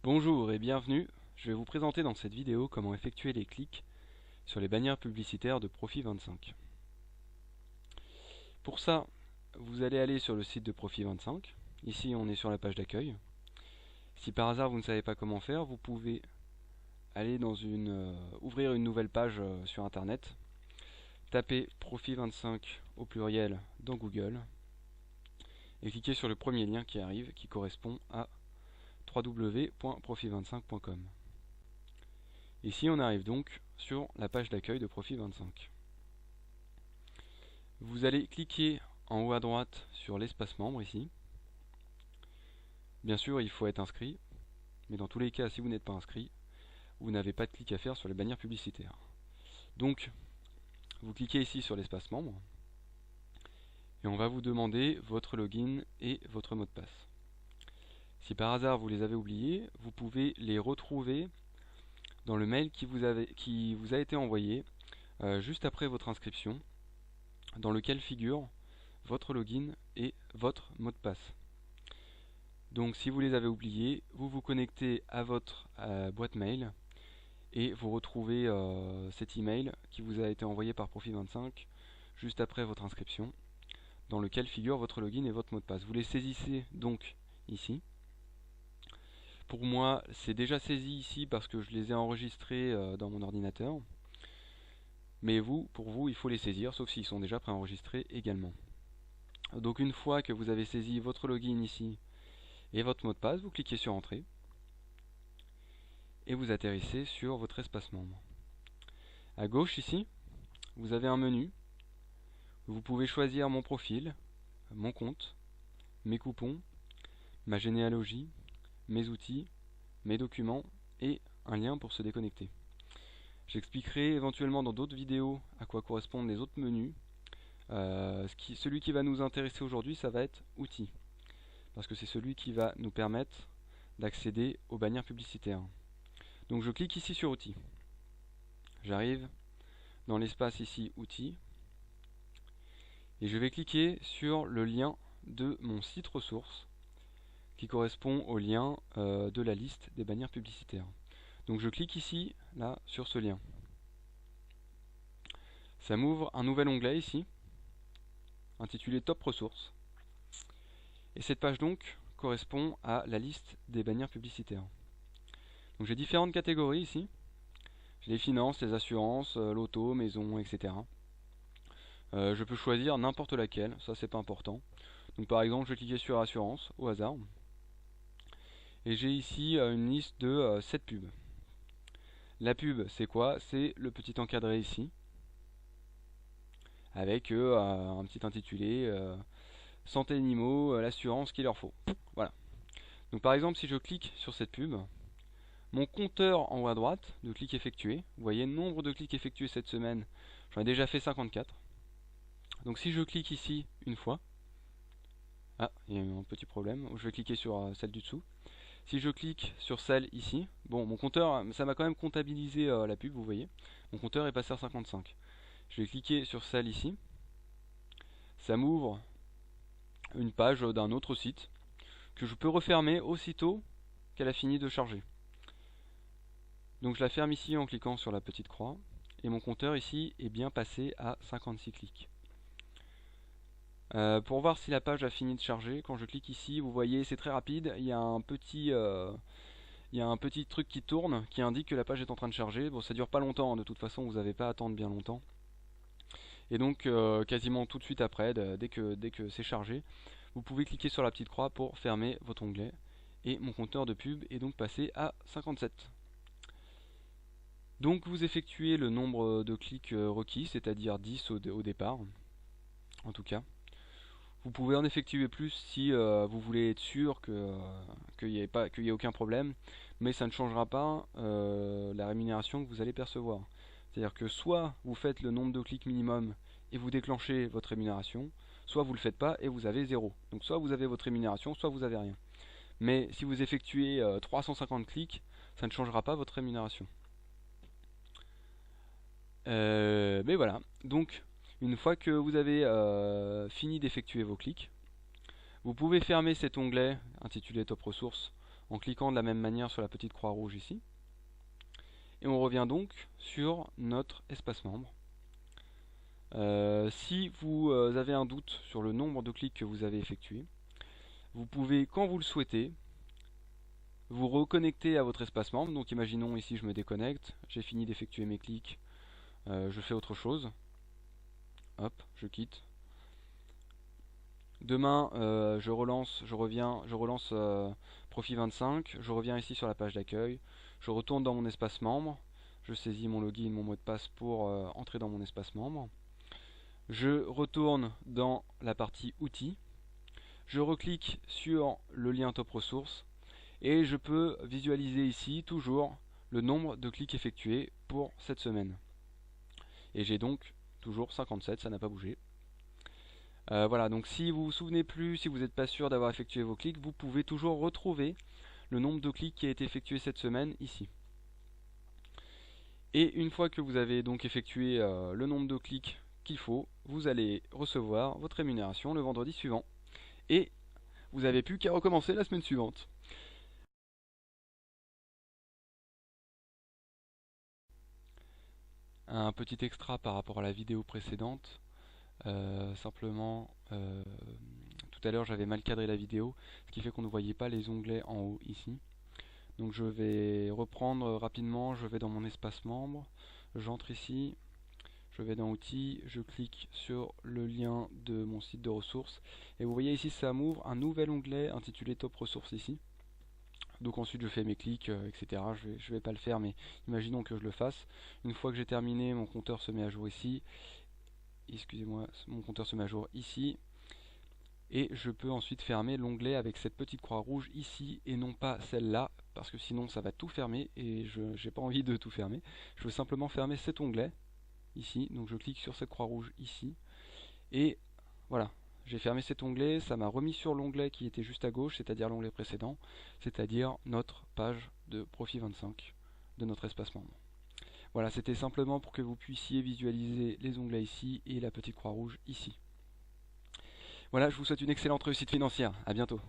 Bonjour et bienvenue, je vais vous présenter dans cette vidéo comment effectuer les clics sur les bannières publicitaires de Profit25. Pour ça, vous allez aller sur le site de Profit25, ici on est sur la page d'accueil. Si par hasard vous ne savez pas comment faire, vous pouvez aller ouvrir une nouvelle page sur internet, taper Profit25 au pluriel dans Google et cliquer sur le premier lien qui arrive qui correspond à www.profit25.com. Ici on arrive donc sur la page d'accueil de Profit25. Vous allez cliquer en haut à droite sur l'espace membre ici. Bien sûr il faut être inscrit, mais dans tous les cas si vous n'êtes pas inscrit, vous n'avez pas de clic à faire sur les bannières publicitaires. Donc vous cliquez ici sur l'espace membre et on va vous demander votre login et votre mot de passe. Si par hasard vous les avez oubliés, vous pouvez les retrouver dans le mail qui vous a été envoyé juste après votre inscription, dans lequel figure votre login et votre mot de passe. Donc si vous les avez oubliés, vous vous connectez à votre boîte mail et vous retrouvez cet email qui vous a été envoyé par Profit25 juste après votre inscription, dans lequel figure votre login et votre mot de passe. Vous les saisissez donc ici. Pour moi, c'est déjà saisi ici parce que je les ai enregistrés dans mon ordinateur. Mais pour vous, il faut les saisir, sauf s'ils sont déjà préenregistrés également. Donc une fois que vous avez saisi votre login ici et votre mot de passe, vous cliquez sur Entrée et vous atterrissez sur votre espace membre. À gauche ici, vous avez un menu. Vous pouvez choisir mon profil, mon compte, mes coupons, ma généalogie, mes outils, mes documents et un lien pour se déconnecter. J'expliquerai éventuellement dans d'autres vidéos à quoi correspondent les autres menus. Celui qui va nous intéresser aujourd'hui, ça va être Outils, parce que c'est celui qui va nous permettre d'accéder aux bannières publicitaires. Donc je clique ici sur Outils. J'arrive dans l'espace ici Outils et je vais cliquer sur le lien de mon site ressources qui correspond au lien de la liste des bannières publicitaires. Donc je clique ici, là, sur ce lien. Ça m'ouvre un nouvel onglet ici, intitulé Top Ressources. Et cette page donc correspond à la liste des bannières publicitaires. Donc j'ai différentes catégories ici. J'ai les finances, les assurances, l'auto, maison, etc. Je peux choisir n'importe laquelle, ça c'est pas important. Donc par exemple je vais cliquer sur assurance au hasard. Et j'ai ici une liste de 7 pubs. La pub c'est quoi? C'est le petit encadré ici, avec un petit intitulé santé animaux, l'assurance qu'il leur faut. Voilà. Donc par exemple si je clique sur cette pub, mon compteur en haut à droite de clics effectués, vous voyez le nombre de clics effectués cette semaine, j'en ai déjà fait 54. Donc si je clique ici une fois, il y a eu un petit problème, je vais cliquer sur celle du dessous. Si je clique sur celle ici, bon mon compteur, ça m'a quand même comptabilisé la pub, vous voyez, mon compteur est passé à 55. Je vais cliquer sur celle ici, ça m'ouvre une page d'un autre site que je peux refermer aussitôt qu'elle a fini de charger. Donc je la ferme ici en cliquant sur la petite croix et mon compteur ici est bien passé à 56 clics. Pour voir si la page a fini de charger, quand je clique ici, vous voyez c'est très rapide, il y a un petit truc qui tourne qui indique que la page est en train de charger. Bon, ça dure pas longtemps, de toute façon vous n'avez pas à attendre bien longtemps. Et donc quasiment tout de suite après, dès que c'est chargé, vous pouvez cliquer sur la petite croix pour fermer votre onglet. Et mon compteur de pub est donc passé à 57. Donc vous effectuez le nombre de clics requis, c'est-à-dire 10 au départ, en tout cas. Vous pouvez en effectuer plus si vous voulez être sûr qu'il n'y ait aucun problème, mais ça ne changera pas la rémunération que vous allez percevoir. C'est-à-dire que soit vous faites le nombre de clics minimum et vous déclenchez votre rémunération, soit vous ne le faites pas et vous avez 0. Donc soit vous avez votre rémunération, soit vous avez rien. Mais si vous effectuez 350 clics, ça ne changera pas votre rémunération. Mais voilà, donc une fois que vous avez fini d'effectuer vos clics, vous pouvez fermer cet onglet intitulé Top Ressources en cliquant de la même manière sur la petite croix rouge ici. Et on revient donc sur notre espace membre. Si vous avez un doute sur le nombre de clics que vous avez effectué, vous pouvez, quand vous le souhaitez, vous reconnecter à votre espace membre. Donc imaginons ici je me déconnecte, j'ai fini d'effectuer mes clics, je fais autre chose. Hop, je quitte. Demain, je relance Profit 25, je reviens ici sur la page d'accueil, je retourne dans mon espace membre, je saisis mon login, mon mot de passe pour entrer dans mon espace membre. Je retourne dans la partie outils, je reclique sur le lien top ressources et je peux visualiser ici toujours le nombre de clics effectués pour cette semaine. Et j'ai donc toujours 57, ça n'a pas bougé. Voilà, donc si vous vous souvenez plus, si vous n'êtes pas sûr d'avoir effectué vos clics, vous pouvez toujours retrouver le nombre de clics qui a été effectué cette semaine ici. Et une fois que vous avez donc effectué le nombre de clics qu'il faut, vous allez recevoir votre rémunération le vendredi suivant. Et vous n'avez plus qu'à recommencer la semaine suivante. Un petit extra par rapport à la vidéo précédente. Simplement, tout à l'heure j'avais mal cadré la vidéo, ce qui fait qu'on ne voyait pas les onglets en haut ici. Donc je vais reprendre rapidement, je vais dans mon espace membre, j'entre ici, je vais dans outils, je clique sur le lien de mon site de ressources et vous voyez ici ça m'ouvre un nouvel onglet intitulé top ressources ici. Donc ensuite je fais mes clics, etc. Je vais pas le faire, mais imaginons que je le fasse. Une fois que j'ai terminé, mon compteur se met à jour ici. Excusez-moi, mon compteur se met à jour ici. Et je peux ensuite fermer l'onglet avec cette petite croix rouge ici et non pas celle-là, parce que sinon ça va tout fermer et je n'ai pas envie de tout fermer. Je veux simplement fermer cet onglet ici, donc je clique sur cette croix rouge ici et voilà, j'ai fermé cet onglet, ça m'a remis sur l'onglet qui était juste à gauche, c'est-à-dire l'onglet précédent, c'est-à-dire notre page de Profit 25 de notre espace membre. Voilà, c'était simplement pour que vous puissiez visualiser les onglets ici et la petite croix rouge ici. Voilà, je vous souhaite une excellente réussite financière. À bientôt.